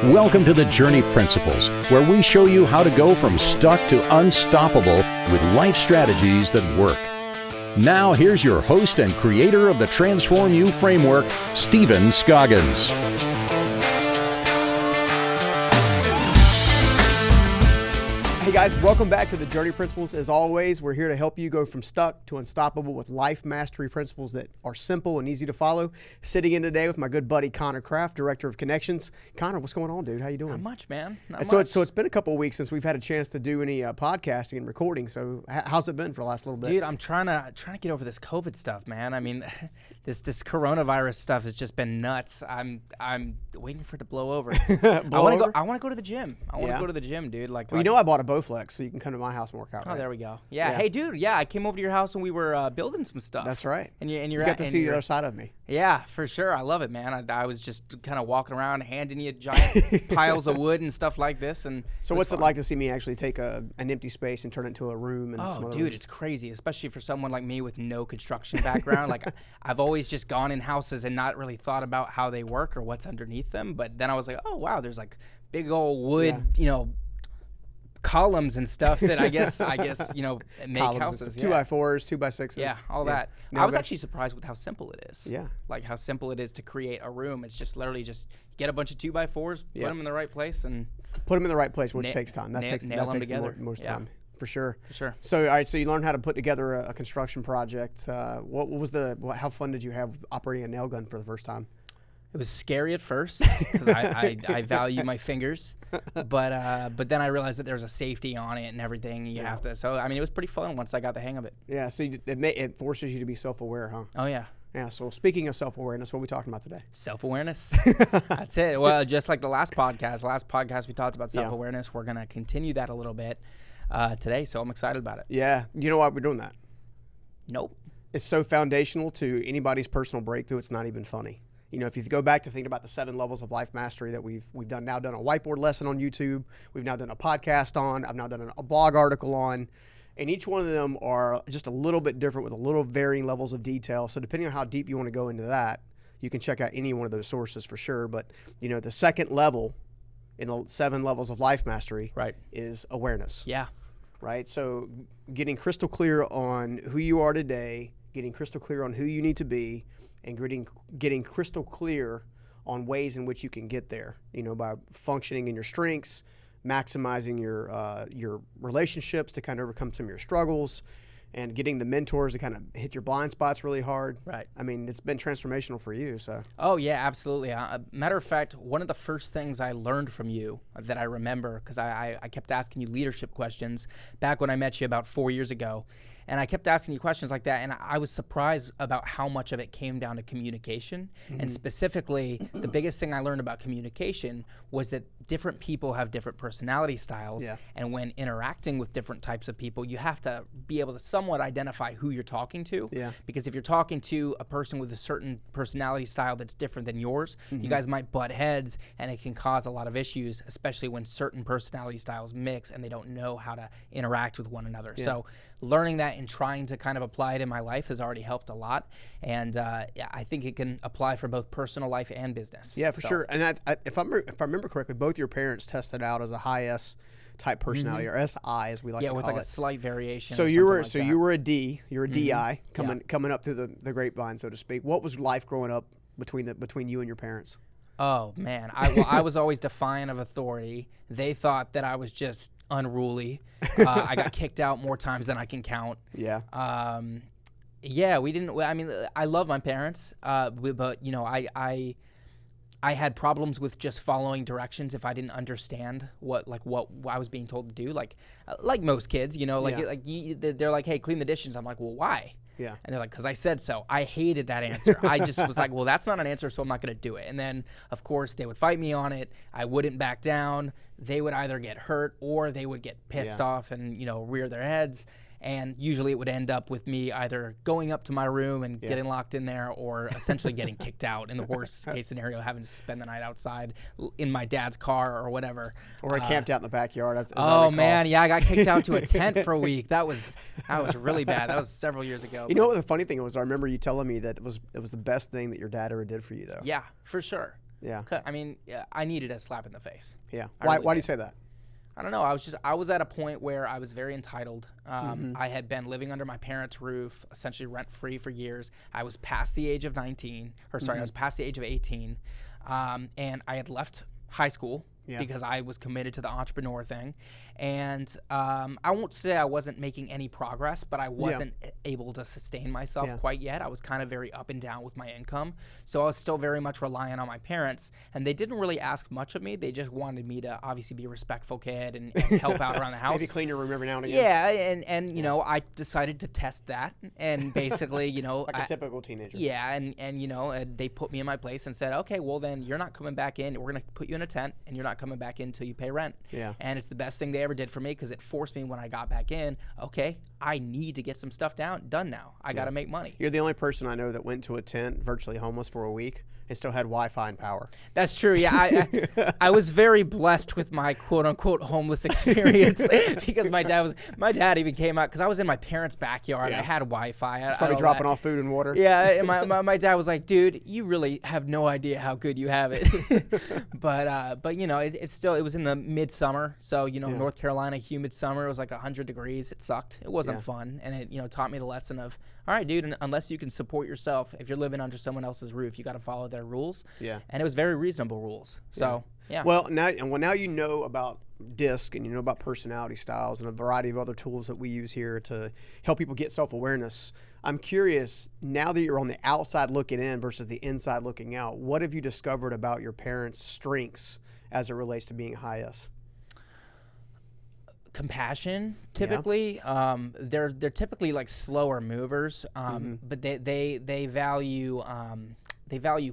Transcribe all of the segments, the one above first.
Welcome to the Journey Principles, where we show you how to go from stuck to unstoppable with life strategies that work. Now, here's your host and creator of the Transform You framework, Stephen Scoggins. Hey guys, welcome back to the Journey Principles. As always, we're here to help you go from stuck to unstoppable with life mastery principles that are simple and easy to follow. Sitting in today with my good buddy Connor Kraft, Director of Connections. Connor, what's going on, dude? How you doing? Not much, man. So it's been a couple of weeks since we've had a chance to do any podcasting and recording. So how's it been for the last little bit? Dude, I'm trying to get over this COVID stuff, man. I mean, this coronavirus stuff has just been nuts. I'm waiting for it to blow over. I want to go to the gym. I want to go to the gym, dude. Well, you know, I bought a Bowflex, so you can come to my house and work out. Oh, right? there we go. Yeah. Hey, dude. Yeah, I came over to your house and we were building some stuff. That's right. And you got to see the other side of me. Yeah, for sure. I love it, man. I was just kind of walking around, handing you giant piles of wood and stuff like this. And so, what's it like to see me actually take an empty space and turn it into a room? And some other dude, rooms? It's crazy, especially for someone like me with no construction background. Like, I've always just gone in houses and not really thought about how they work or what's underneath them. But then I was like, oh wow, there's like big old wood, columns and stuff that I guess make columns, houses. 2x4s, 2x6s. Yeah, all that. I was actually surprised with how simple it is. Yeah. Like how simple it is to create a room. It's just literally just get a bunch of 2x4s, put them in the right place, and put them in the right place, which takes time. That takes together. Most time. For sure. For sure. So, all right. So you learned how to put together a construction project. How fun did you have operating a nail gun for the first time? It was scary at first because I value my fingers, but then I realized that there's a safety on it and everything. You have to. So I mean, it was pretty fun once I got the hang of it. Yeah. So it forces you to be self-aware, huh? Oh yeah. Yeah. So speaking of self-awareness, what are we talking about today? Self-awareness. That's it. Well, just like the last podcast we talked about self-awareness. Yeah. We're gonna continue that a little bit today. So I'm excited about it. Yeah. You know why we're doing that? Nope. It's so foundational to anybody's personal breakthrough. It's not even funny. You know, if you go back to think about the 7 levels of life mastery that we've done a whiteboard lesson on YouTube, we've now done a podcast on, I've now done a blog article on, and each one of them are just a little bit different with a little varying levels of detail. So depending on how deep you want to go into that, you can check out any one of those sources for sure. But, you know, the second level in the 7 levels of life mastery is awareness. Yeah. Right? So getting crystal clear on who you are today, getting crystal clear on who you need to be, and getting crystal clear on ways in which you can get there, you know, by functioning in your strengths, maximizing your relationships to kind of overcome some of your struggles, and getting the mentors to kind of hit your blind spots really hard. Right. I mean, it's been transformational for you. So. Oh yeah, absolutely. Matter of fact, one of the first things I learned from you that I remember, because I kept asking you leadership questions back when I met you about 4 years ago. And I kept asking you questions like that, and I was surprised about how much of it came down to communication. Mm-hmm. And specifically, the biggest thing I learned about communication was that different people have different personality styles. Yeah. And when interacting with different types of people, you have to be able to somewhat identify who you're talking to. Yeah. Because if you're talking to a person with a certain personality style that's different than yours, you guys might butt heads, and it can cause a lot of issues, especially when certain personality styles mix and they don't know how to interact with one another. Yeah. So learning that and trying to kind of apply it in my life has already helped a lot. And I think it can apply for both personal life and business. Yeah, for sure. And if I remember correctly, both your parents tested out as a high S type personality, or SI as we like to call it. Yeah, with like a slight variation. So you were a D, you're a DI coming up through the grapevine, so to speak. What was life growing up between you and your parents? Oh man, I was always defiant of authority. They thought that I was just unruly. I got kicked out more times than I can count. Yeah. We didn't. I mean, I love my parents, but you know, I had problems with just following directions if I didn't understand what I was being told to do. Like most kids, you know, they're like, "Hey, clean the dishes." I'm like, "Well, why?" Yeah. And they're like, because I said so. I hated that answer. I just was like, well, that's not an answer, so I'm not going to do it. And then, of course, they would fight me on it. I wouldn't back down. They would either get hurt or they would get pissed off and, you know, rear their heads. And usually it would end up with me either going up to my room and getting locked in there, or essentially getting kicked out in the worst case scenario, having to spend the night outside in my dad's car or whatever. Or I camped out in the backyard. Oh man, yeah, I got kicked out to a tent for a week. That was really bad. That was several years ago. You know what the funny thing was? I remember you telling me that it was the best thing that your dad ever did for you, though. Yeah, for sure. Yeah. I mean, I needed a slap in the face. Yeah. I Why really do you did. say that? I don't know. I was at a point where I was very entitled. I had been living under my parents' roof, essentially rent free for years. I was past the age of 19, or sorry, I was past the age of 18, and I had left high school because I was committed to the entrepreneur thing. And I won't say I wasn't making any progress, but I wasn't able to sustain myself quite yet. I was kind of very up and down with my income. So I was still very much relying on my parents, and they didn't really ask much of me. They just wanted me to obviously be a respectful kid and help out around the house. Maybe clean your room every now and again. Yeah, and you know, I decided to test that, and basically, you know, Like a typical teenager. yeah, and you know, they put me in my place and said, okay, well then you're not coming back in. We're gonna put you in a tent, and you're not coming back in until you pay rent. Yeah. And it's the best thing they ever did for me because it forced me when I got back in. Okay, I need to get some stuff done now. I got to make money. You're the only person I know that went to a tent, virtually homeless for a week, and still had Wi-Fi and power. That's true. Yeah, I was very blessed with my quote unquote homeless experience because my dad even came out because I was in my parents' backyard. Yeah. I had Wi-Fi. It's probably dropping off food and water. Yeah, and my dad was like, dude, you really have no idea how good you have it. but you know, it was in the midsummer, so you know, North Carolina, humid summer. It was like 100 degrees. It sucked. It wasn't fun, and it, you know, taught me the lesson of, all right, dude, unless you can support yourself, if you're living under someone else's roof, you got to follow their rules. Yeah. And it was very reasonable rules. So yeah. Well, now you know about DISC and you know about personality styles and a variety of other tools that we use here to help people get self-awareness. I'm curious, now that you're on the outside looking in versus the inside looking out, what have you discovered about your parents' strengths as it relates to being high S? Compassion, typically. They're typically like slower movers, but they value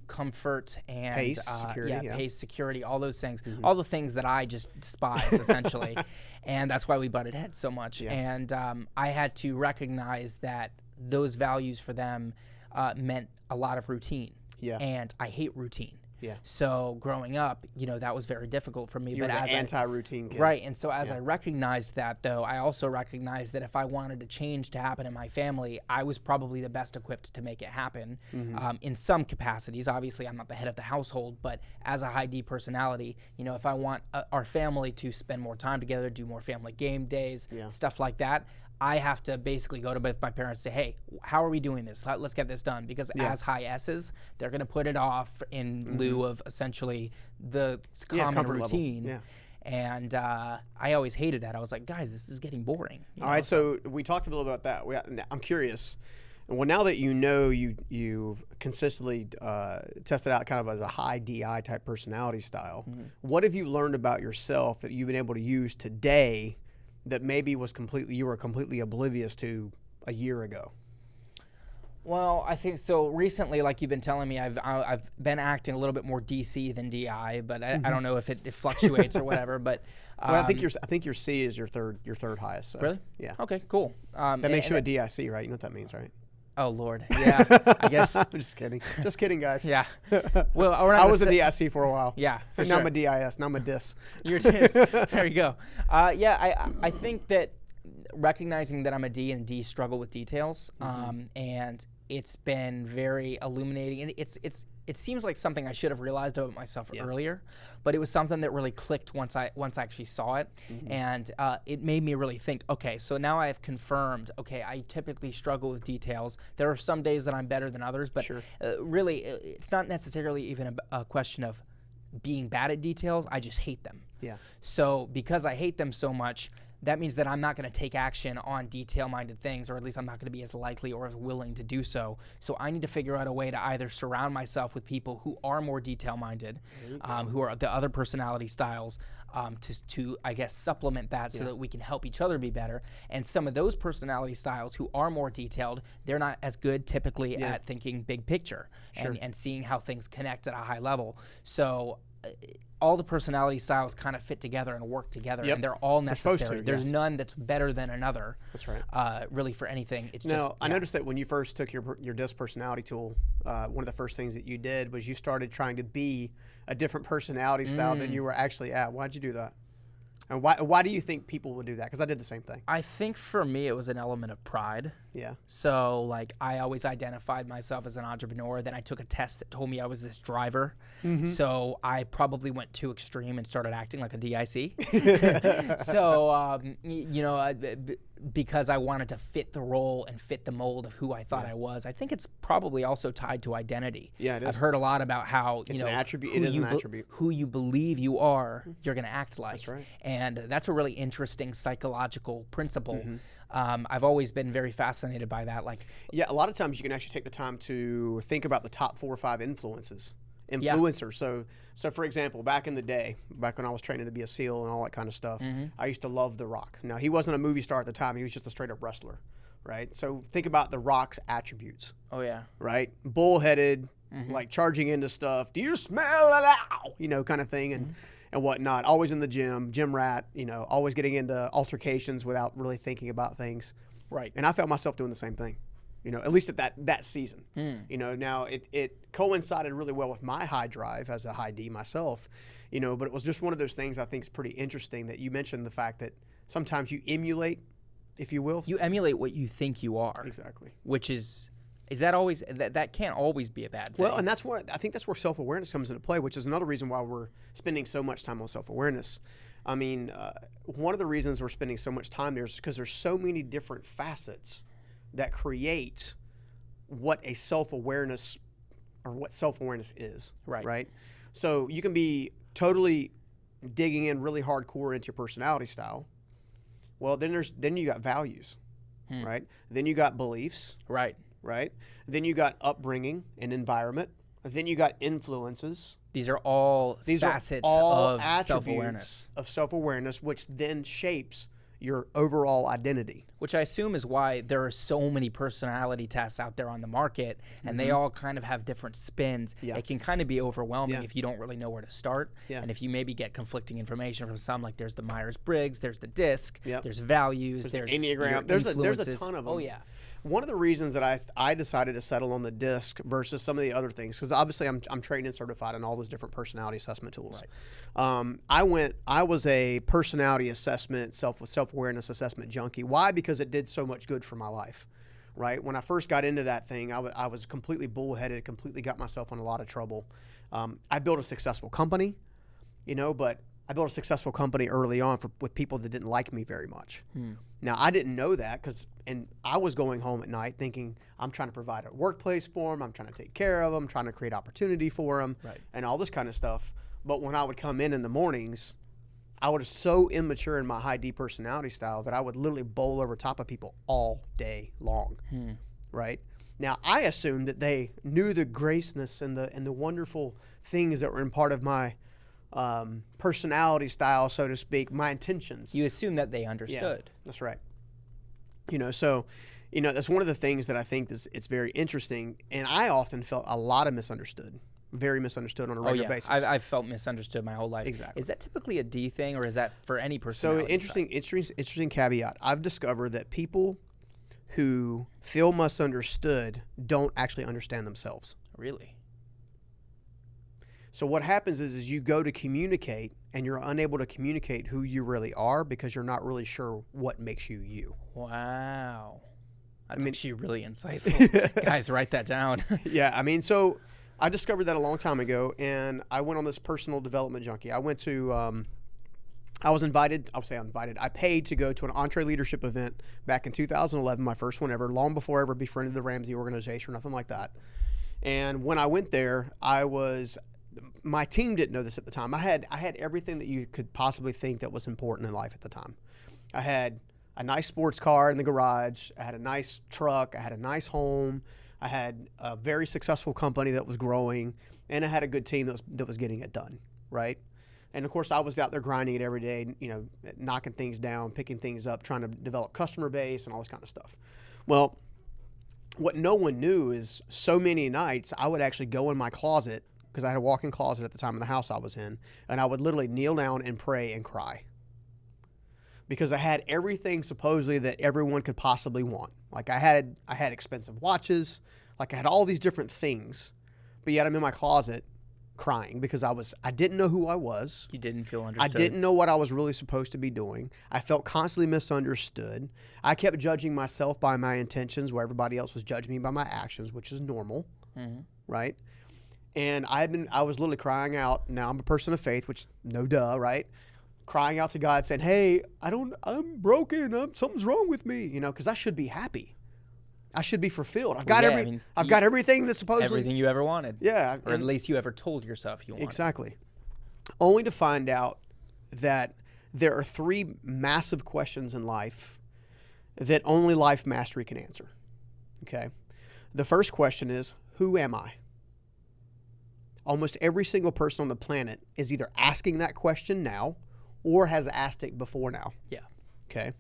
comfort and pace, security, pace, security, all those things, all the things that I just despise essentially, and that's why we butted heads so much. And I had to recognize that those values for them meant a lot of routine. And I hate routine. So growing up, you know, that was very difficult for me. You're but the anti-routine kid. Right, and so as I recognized that, though, I also recognized that if I wanted a change to happen in my family, I was probably the best equipped to make it happen in some capacities. Obviously, I'm not the head of the household, but as a high D personality, you know, if I want our family to spend more time together, do more family game days, stuff like that, I have to basically go to my parents and say, hey, how are we doing this? Let's get this done. Because as high S's, they're going to put it off in lieu of essentially the common routine. And I always hated that. I was like, guys, this is getting boring. All right, so we talked a little about that. I'm curious. Well, now that you know you've consistently tested out kind of as a high DI type personality style, what have you learned about yourself that you've been able to use today that maybe you were completely oblivious to a year ago? Well, I think so. Recently, like you've been telling me, I've been acting a little bit more DC than DI, but I don't know if it fluctuates or whatever. But well, I think your C is your third highest. So. Really? Yeah. Okay, cool. That makes you a DIC, right? You know what that means, right? Oh Lord, yeah. I guess. I'm just kidding. Just kidding, guys. Yeah. Well, I was a DIC for a while. Yeah, for now sure. I'm a DIS. Now I'm a DIS. You're DIS. There you go. I think that recognizing that I'm a D and D struggle with details, and it's been very illuminating. And it seems like something I should have realized about myself earlier, but it was something that really clicked once I actually saw it, and it made me really think. Okay, so now I have confirmed. Okay, I typically struggle with details. There are some days that I'm better than others, but really, it's not necessarily even a question of being bad at details. I just hate them. Yeah. So because I hate them so much, that means that I'm not going to take action on detail-minded things, or at least I'm not going to be as likely or as willing to do so. So I need to figure out a way to either surround myself with people who are more detail-minded, who are the other personality styles, to I guess supplement that so that we can help each other be better. And some of those personality styles who are more detailed, they're not as good typically at thinking big picture and seeing how things connect at a high level. So all the personality styles kind of fit together and work together, and they're all necessary. There's none that's better than another. That's right. Really, for anything. It's now, just. I noticed that when you first took your DISC personality tool, one of the first things that you did was you started trying to be a different personality style than you were actually at. Why'd you do that? And why do you think people would do that? Because I did the same thing. I think for me it was an element of pride. Yeah. So like I always identified myself as an entrepreneur. Then I took a test that told me I was this driver. So I probably went too extreme and started acting like a DIC. So because I wanted to fit the role and fit the mold of who I thought I was. I think it's probably also tied to identity. Yeah, it is. I've heard a lot about how It's an attribute. It is an attribute. who you believe you are, you're going to act like. That's right. And that's a really interesting psychological principle. I've always been very fascinated by that. Like, Yeah, a lot of times you can actually take the time to think about the top 4 or 5 influencers. So for example, back in the day, back when I was training to be a SEAL and all that kind of stuff, I used to love The Rock. Now, he wasn't a movie star at the time. He was just a straight up wrestler, right? So think about The Rock's attributes, oh yeah, right? Bullheaded, like charging into stuff. Do you smell it out? You know, kind of thing. And whatnot. Always in the gym rat, always getting into altercations without really thinking about things. right. And I found myself doing the same thing, at least at that season. Now it coincided really well with my high drive as a high D myself, but it was just one of those things I think is pretty interesting that you mentioned the fact that sometimes you emulate, if you will. You emulate what you think you are. Exactly. Which is that always, that can't always be a bad thing. Well, and that's where I think that's where self-awareness comes into play, which is another reason why we're spending so much time on self-awareness. I mean, one of the reasons we're spending so much time there is because there's so many different facets that create what a self-awareness or what self-awareness is. Right. So you can be totally digging in really hardcore into your personality style. Well, then you got values, right? Then you got beliefs. right. Right? Then you got upbringing and environment. Then you got influences. These are all These facets are all of attributes self-awareness. of self-awareness, which then shapes your overall identity. Which I assume is why there are so many personality tests out there on the market, and they all kind of have different spins. Yeah. It can kind of be overwhelming Yeah. if you don't really know where to start. Yeah. And if you maybe get conflicting information from some, like there's the Myers-Briggs, there's the DISC, Yep. there's values, there's Enneagram. your There's a influences. ton of them. Oh yeah. One of the reasons that I decided to settle on the DISC versus some of the other things, because obviously I'm trained and certified in all those different personality assessment tools. Right. I was a personality assessment, self-awareness assessment junkie. Why? Because it did so much good for my life. Right. When I first got into that thing, I was completely bullheaded, completely got myself in a lot of trouble. I built a successful company, but I built a successful company early on with people that didn't like me very much. Now, I didn't know that and I was going home at night thinking I'm trying to provide a workplace for them, I'm trying to take care of them, trying to create opportunity for them, Right. and all this kind of stuff. But when I would come in the mornings, I was so immature in my high D personality style that I would literally bowl over top of people all day long, right? Now, I assumed that they knew the graceness and the wonderful things that were in part of my personality style, so to speak, my intentions. You assume that they understood. Yeah, that's right. So that's one of the things that I think it's very interesting, and I often felt a lot of very misunderstood on a regular basis. I've felt misunderstood my whole life. Exactly. Is that typically a D thing, or is that for any So personality? interesting caveat. I've discovered that people who feel misunderstood don't actually understand themselves. Really? So what happens is you go to communicate and you're unable to communicate who you really are because you're not really sure what makes you you. Wow. That's actually really insightful. Guys, write that down. Yeah, so I discovered that a long time ago, and I went on this personal development junkie. I went to, I was invited, I paid to go to an EntreLeadership event back in 2011, my first one ever, long before I ever befriended the Ramsey organization or nothing like that. And when I went there, my team didn't know this at the time. I had everything that you could possibly think that was important in life at the time. I had a nice sports car in the garage. I had a nice truck. I had a nice home. I had a very successful company that was growing, and I had a good team that was getting it done, right? And of course, I was out there grinding it every day, knocking things down, picking things up, trying to develop customer base and all this kind of stuff. Well, what no one knew is so many nights I would actually go in my closet, because I had a walk-in closet at the time in the house I was in, and I would literally kneel down and pray and cry. Because I had everything supposedly that everyone could possibly want. Like I had expensive watches, like I had all these different things, but yet I'm in my closet crying because I didn't know who I was. You didn't feel I understood. didn't know what I was really supposed to be doing. I felt constantly misunderstood. I kept judging myself by my intentions where everybody else was judging me by my actions, which is normal, right? And I was literally crying out. Now I'm a person of faith, which no duh, right? Crying out to God saying, hey, I'm broken. Something's wrong with me, because I should be happy. I should be fulfilled. I've got everything that's supposedly everything you ever wanted. Yeah. Or at least you ever told yourself you wanted. Exactly. Only to find out that there are 3 massive questions in life that only life mastery can answer. Okay. The first question is, who am I? Almost every single person on the planet is either asking that question now or has asked it before now. Yeah. Okay.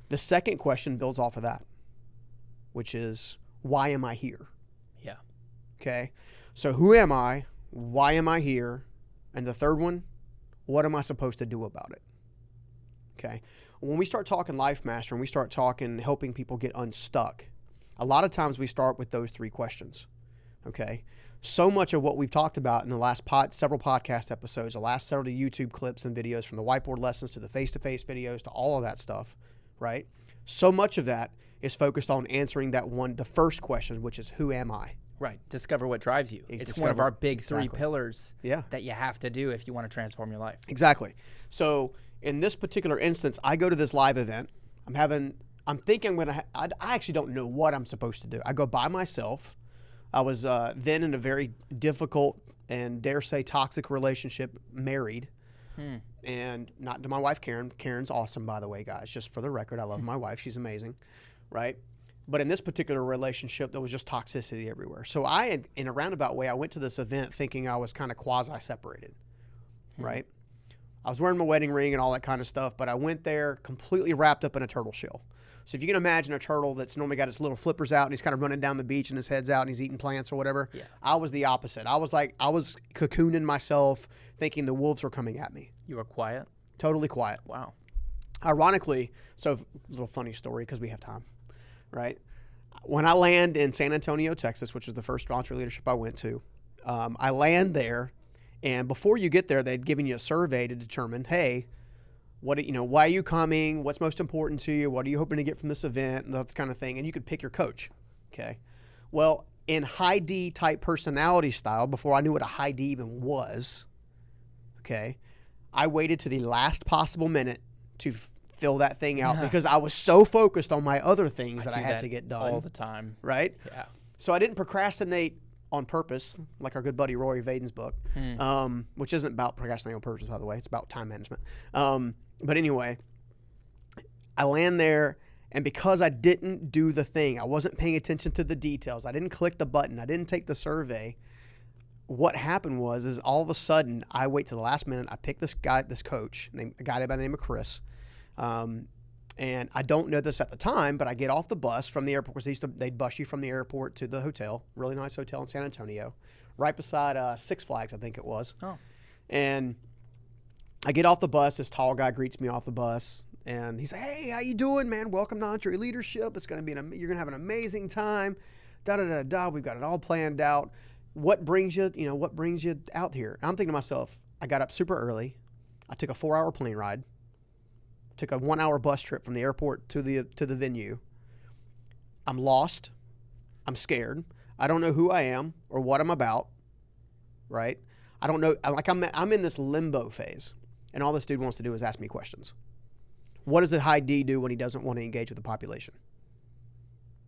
The second question builds off of that, which is, why am I here? Yeah. Okay. So who am I? Why am I here? And the third one, what am I supposed to do about it? Okay. When we start talking life master and we start talking helping people get unstuck, a lot of times we start with those 3 questions. Okay. So much of what we've talked about in the last several podcast episodes, the last several YouTube clips and videos, from the whiteboard lessons to the face-to-face videos to all of that stuff, right? So much of that is focused on answering the first question, which is, who am I? Right. Discover what drives you. It's one of our big 3 pillars Yeah. that you have to do if you want to transform your life. Exactly. So in this particular instance, I go to this live event. I'm thinking I actually don't know what I'm supposed to do. I go by myself. I was then in a very difficult and dare say toxic relationship, married. And not to my wife, Karen. Karen's awesome, by the way, guys. Just for the record, I love my wife. She's amazing, right? But in this particular relationship, there was just toxicity everywhere. So in a roundabout way, I went to this event thinking I was kind of quasi-separated, right? I was wearing my wedding ring and all that kind of stuff, but I went there completely wrapped up in a turtle shell. So if you can imagine a turtle that's normally got his little flippers out and he's kind of running down the beach and his head's out and he's eating plants or whatever, I was the opposite. I was cocooning myself thinking the wolves were coming at me. You were quiet? Totally quiet. Wow. Ironically, so a little funny story because we have time, right? When I land in San Antonio, Texas, which was the first EntreLeadership I went to, I land there, and before you get there, they'd given you a survey to determine, hey, why are you coming? What's most important to you? What are you hoping to get from this event? And that kind of thing. And you could pick your coach. Okay. Well, in high D type personality style, before I knew what a high D even was, okay, I waited to the last possible minute to fill that thing out because I was so focused on my other things that I had to get done all the time. Right? Yeah. So I didn't procrastinate on purpose, like our good buddy Rory Vaden's book, which isn't about procrastinating on purpose, by the way. It's about time management. But anyway, I land there, and because I didn't do the thing, I wasn't paying attention to the details, I didn't click the button, I didn't take the survey, what happened is all of a sudden, I wait to the last minute, I pick this coach, a guy by the name of Chris, and I don't know this at the time, but I get off the bus from the airport, because they'd bus you from the airport to the hotel, really nice hotel in San Antonio, right beside Six Flags, I think it was. Oh. And I get off the bus, this tall guy greets me off the bus, and he's like, hey, how you doing, man? Welcome to EntreLeadership. It's going to be you're going to have an amazing time. Da-da-da-da. We've got it all planned out. What brings you out here? And I'm thinking to myself, I got up super early. I took a 4-hour plane ride. Took a 1-hour bus trip from the airport to the venue. I'm lost. I'm scared. I don't know who I am or what I'm about, right? I don't know. I'm in this limbo phase, and all this dude wants to do is ask me questions. What does a high D do when he doesn't want to engage with the population?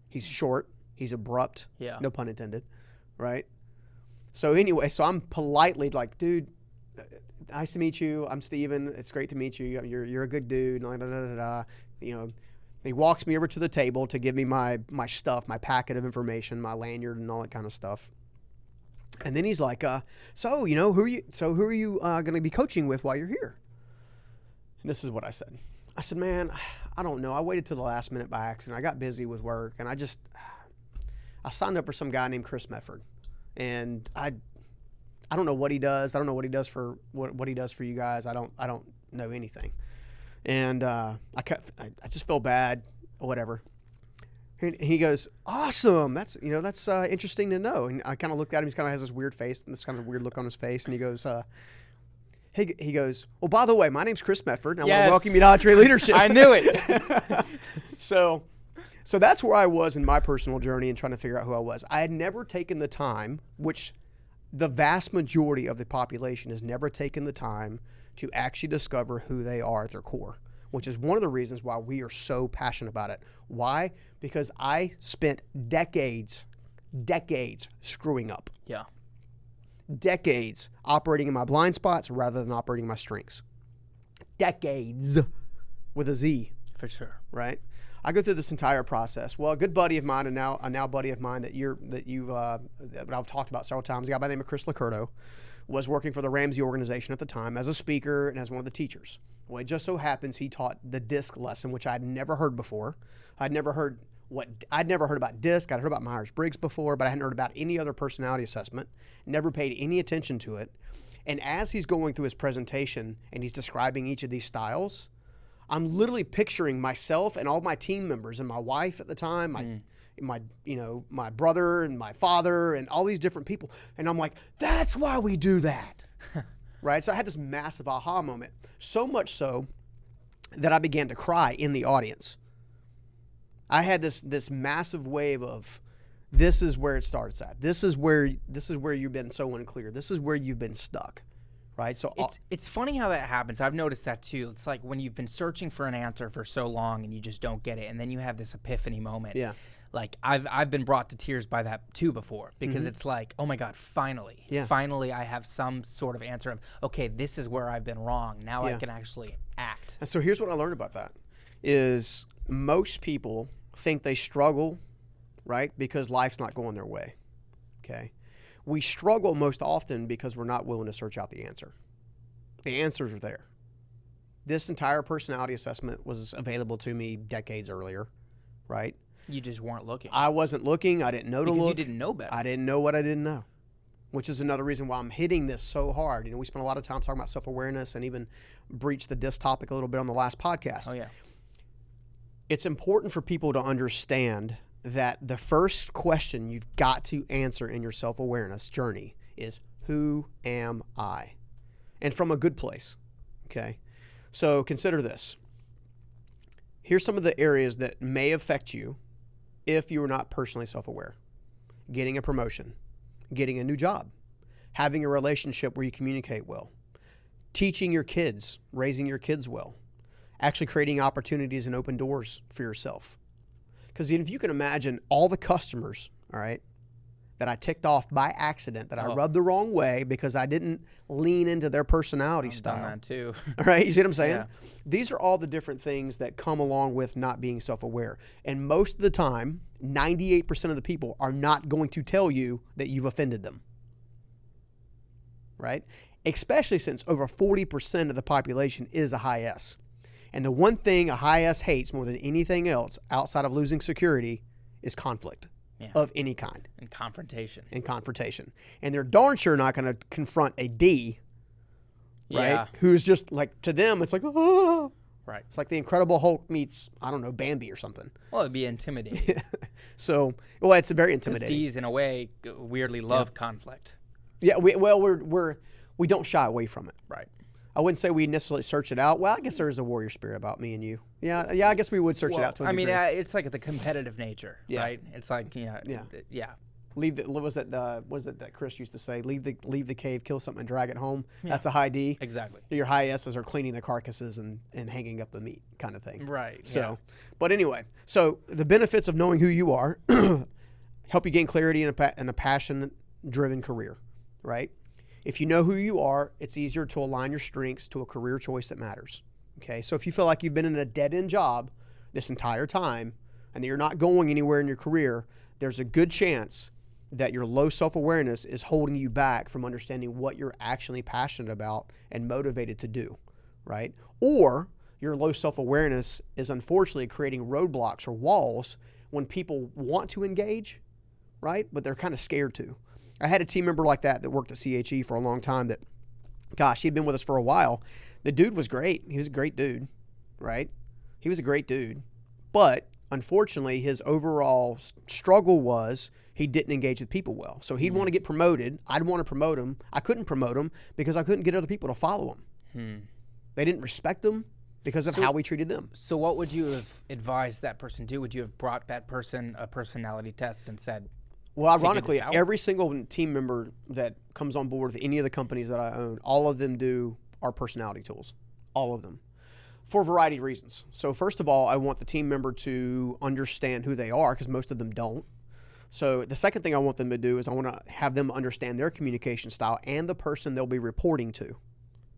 He's short. He's abrupt. Yeah. No pun intended, right? So anyway, I'm politely like, dude, nice to meet you. I'm Steven. It's great to meet you. You're a good dude. He walks me over to the table to give me my stuff, my packet of information, my lanyard, and all that kind of stuff. And then he's like, who are you going to be coaching with while you're here? And this is what I said. I said, man, I don't know. I waited till the last minute by accident. I got busy with work, and I signed up for some guy named Chris Mefford. And I don't know what he does. I don't know what he does for what he does for you guys. I don't know anything. And I just felt bad or whatever. And he goes, awesome. That's interesting to know. And I kind of looked at him. He kind of has this weird face and this kind of weird look on his face. And he goes, he goes, well, by the way, my name's Chris Medford. And I want to welcome you to Entree Leadership. I knew it. So that's where I was in my personal journey and trying to figure out who I was. I had never taken the time, which the vast majority of the population has never taken the time to actually discover who they are at their core, which is one of the reasons why we are so passionate about it. Why? Because I spent decades screwing up. Yeah. Decades operating in my blind spots rather than operating my strengths. Decades with a Z. For sure. Right? I go through this entire process. Well, a good buddy of mine and now a now buddy of mine that I've talked about several times, a guy by the name of Chris Lacurto, was working for the Ramsey organization at the time as a speaker and as one of the teachers. Well, it just so happens he taught the DISC lesson, which I'd never heard before. I'd never heard about DISC. I'd heard about Myers-Briggs before, but I hadn't heard about any other personality assessment. Never paid any attention to it. And as he's going through his presentation and he's describing each of these styles, I'm literally picturing myself and all my team members and my wife at the time, my brother and my father and all these different people. And I'm like, that's why we do that. Right? So I had this massive aha moment. So much so that I began to cry in the audience. I had this massive wave of, this is where it starts at. This is where you've been so unclear. This is where you've been stuck. Right? So it's funny how that happens. I've noticed that too. It's like when you've been searching for an answer for so long and you just don't get it, and then you have this epiphany moment. Yeah. Like I've been brought to tears by that too before, because it's like, oh my God, finally. Yeah. Finally I have some sort of answer of, okay, this is where I've been wrong. Now I can actually act. And so here's what I learned about that is most people think they struggle, right? Because life's not going their way. Okay. We struggle most often because we're not willing to search out the answer. The answers are there. This entire personality assessment was available to me decades earlier, right? You just weren't looking. I wasn't looking. I didn't know to look. Because you didn't know better. I didn't know what I didn't know, which is another reason why I'm hitting this so hard. You know, we spent a lot of time talking about self-awareness and even breached the DISC topic a little bit on the last podcast. Oh, yeah. It's important for people to understand that the first question you've got to answer in your self-awareness journey is, who am I? And from a good place, okay? So consider this. Here's some of the areas that may affect you if you are not personally self-aware. Getting a promotion, getting a new job, having a relationship where you communicate well, teaching your kids, raising your kids well, actually creating opportunities and open doors for yourself. Because if you can imagine all the customers, all right, that I ticked off by accident, that I rubbed the wrong way because I didn't lean into their personality style. I've done that too. All right, you see what I'm saying? Yeah. These are all the different things that come along with not being self-aware. And most of the time, 98% of the people are not going to tell you that you've offended them. Right? Especially since over 40% of the population is a high S. And the one thing a high S hates more than anything else outside of losing security is conflict of any kind. And confrontation. And they're darn sure not going to confront a D, right? Yeah. Who's just like, to them, it's like, ah. Right. It's like the Incredible Hulk meets, I don't know, Bambi or something. Well, it'd be intimidating. So, well, it's very Because intimidating. D's, in a way, weirdly love conflict. Yeah, we don't shy away from it. Right. I wouldn't say we necessarily search it out. Well, I guess there is a warrior spirit about me and you. Yeah, I guess we would search it out to a degree. It's like the competitive nature, right? It's like, yeah. Leave the, what was it that Chris used to say? Leave the cave, kill something, and drag it home. Yeah. That's a high D. Exactly. Your high S's are cleaning the carcasses and hanging up the meat, kind of thing. Right. So, but anyway, so the benefits of knowing who you are help you gain clarity in a passion-driven career, right? If you know who you are, it's easier to align your strengths to a career choice that matters. Okay, so if you feel like you've been in a dead-end job this entire time and that you're not going anywhere in your career, there's a good chance that your low self-awareness is holding you back from understanding what you're actually passionate about and motivated to do, right? Or your low self-awareness is unfortunately creating roadblocks or walls when people want to engage, right? But they're kind of scared to. I had a team member like that worked at CHE for a long time that, gosh, he'd been with us for a while. The dude was great. He was a great dude, right? He was a great dude. But unfortunately, his overall struggle was he didn't engage with people well. So he'd want to get promoted. I'd want to promote him. I couldn't promote him because I couldn't get other people to follow him. They didn't respect him because of how we treated them. So what would you have advised that person do? Would you have brought that person a personality test and said, well, ironically, every single team member that comes on board with any of the companies that I own, all of them do our personality tools. All of them. For a variety of reasons. So first of all, I want the team member to understand who they are because most of them don't. So the second thing I want them to do is I want to have them understand their communication style and the person they'll be reporting to,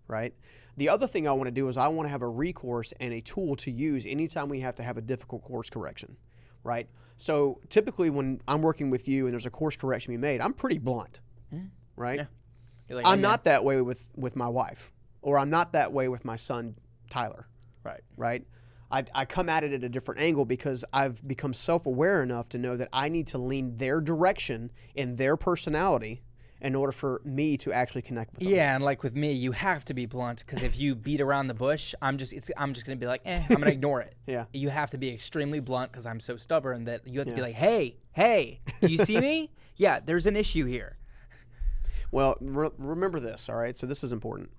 right? The other thing I want to do is I want to have a recourse and a tool to use anytime we have to have a difficult course correction, right? So typically when I'm working with you and there's a course correction to be made, I'm pretty blunt, right? Yeah. You're like, I'm not that way with my wife, or I'm not that way with my son, Tyler. Right. I come at it at a different angle because I've become self-aware enough to know that I need to lean their direction in their personality in order for me to actually connect with them. Yeah, and like with me, you have to be blunt because if you beat around the bush, I'm just gonna be like, I'm gonna ignore it. Yeah. You have to be extremely blunt because I'm so stubborn that you have to be like, hey, do you see me? Yeah, there's an issue here. Well, remember this, all right? So this is important.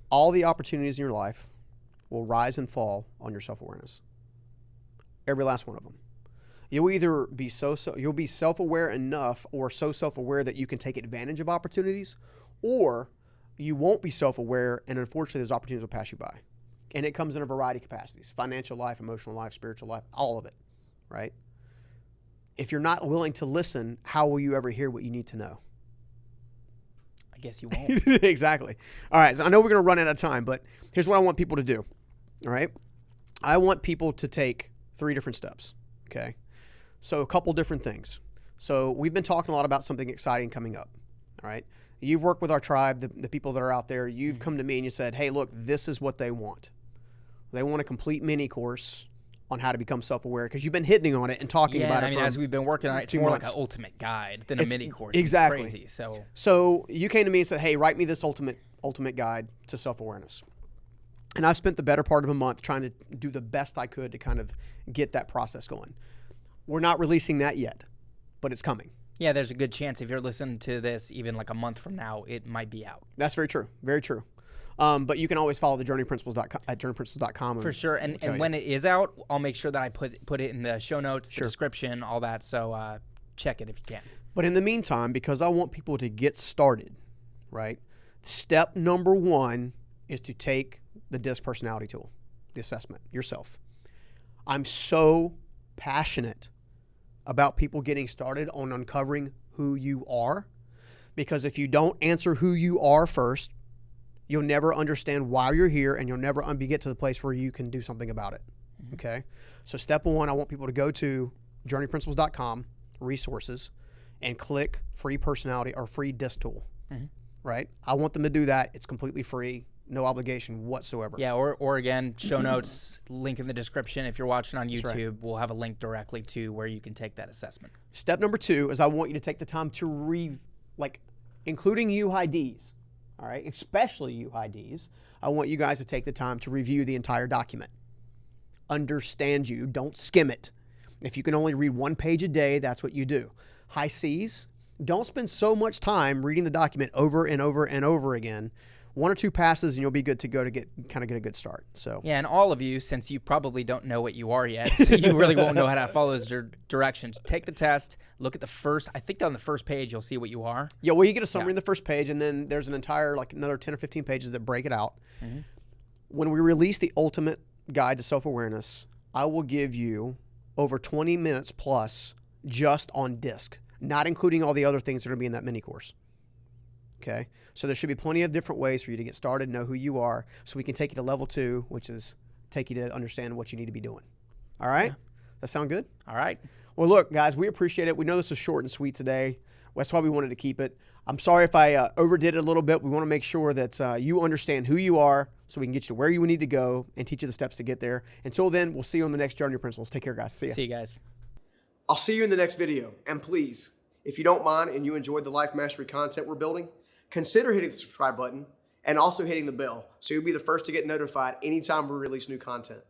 All the opportunities in your life will rise and fall on your self-awareness. Every last one of them. You'll either be you'll be self-aware enough or so self-aware that you can take advantage of opportunities, or you won't be self-aware and unfortunately those opportunities will pass you by. And it comes in a variety of capacities: financial life, emotional life, spiritual life, all of it, right? If you're not willing to listen, how will you ever hear what you need to know? I guess you won't. Exactly. All right. So I know we're going to run out of time, but here's what I want people to do. All right. I want people to take 3 different steps. Okay. So a couple different things. So we've been talking a lot about something exciting coming up. All right. You've worked with our tribe, the people that are out there. You've come to me and you said, hey, look, this is what they want. They want a complete mini course on how to become self-aware because you've been hitting on it and talking about it. I mean, as we've been working on it, it's more like an ultimate guide than a mini course. Exactly. It's crazy, so you came to me and said, hey, write me this ultimate guide to self-awareness. And I've spent the better part of a month trying to do the best I could to kind of get that process going. We're not releasing that yet, but it's coming. Yeah, there's a good chance if you're listening to this even like a month from now, it might be out. That's very true. Very true. But you can always follow the journeyprinciples.com. For sure. And when it is out, I'll make sure that I put it in the show notes, the description, all that. So check it if you can. But in the meantime, because I want people to get started, right? Step number 1 is to take the DISC personality tool, the assessment, yourself. I'm so passionate about people getting started on uncovering who you are, because if you don't answer who you are first, you'll never understand why you're here, and you'll never get to the place where you can do something about it. Okay? So step 1, I want people to go to journeyprinciples.com, resources, and click free personality or free DISC tool. Right? I want them to do that. It's completely free, no obligation whatsoever. Yeah, or again, show notes, link in the description. If you're watching on YouTube, we'll have a link directly to where you can take that assessment. Step number 2 is I want you to take the time to including UIDs. All right, especially UIDs. I want you guys to take the time to review the entire document. Understand you, don't skim it. If you can only read 1 page a day, that's what you do. High C's, don't spend so much time reading the document over and over and over again. 1 or 2 passes and you'll be good to go to get a good start. So yeah, and all of you, since you probably don't know what you are yet, so you really won't know how to follow those directions. Take the test. Look at the first. I think on the first page you'll see what you are. Yeah, well, you get a summary in the first page, and then there's an entire another 10 or 15 pages that break it out. When we release the ultimate guide to self-awareness, I will give you over 20 minutes plus just on DISC, not including all the other things that are going to be in that mini course. Okay, so there should be plenty of different ways for you to get started, know who you are, so we can take you to level 2, which is take you to understand what you need to be doing. All right? Yeah. That sound good? All right. Well, look, guys, we appreciate it. We know this is short and sweet today. That's why we wanted to keep it. I'm sorry if I overdid it a little bit. We want to make sure that you understand who you are so we can get you to where you need to go and teach you the steps to get there. Until then, we'll see you on the next Journey Principles. Take care, guys. See ya. See you guys. I'll see you in the next video. And please, if you don't mind and you enjoyed the Life Mastery content we're building, consider hitting the subscribe button and also hitting the bell so you'll be the first to get notified anytime we release new content.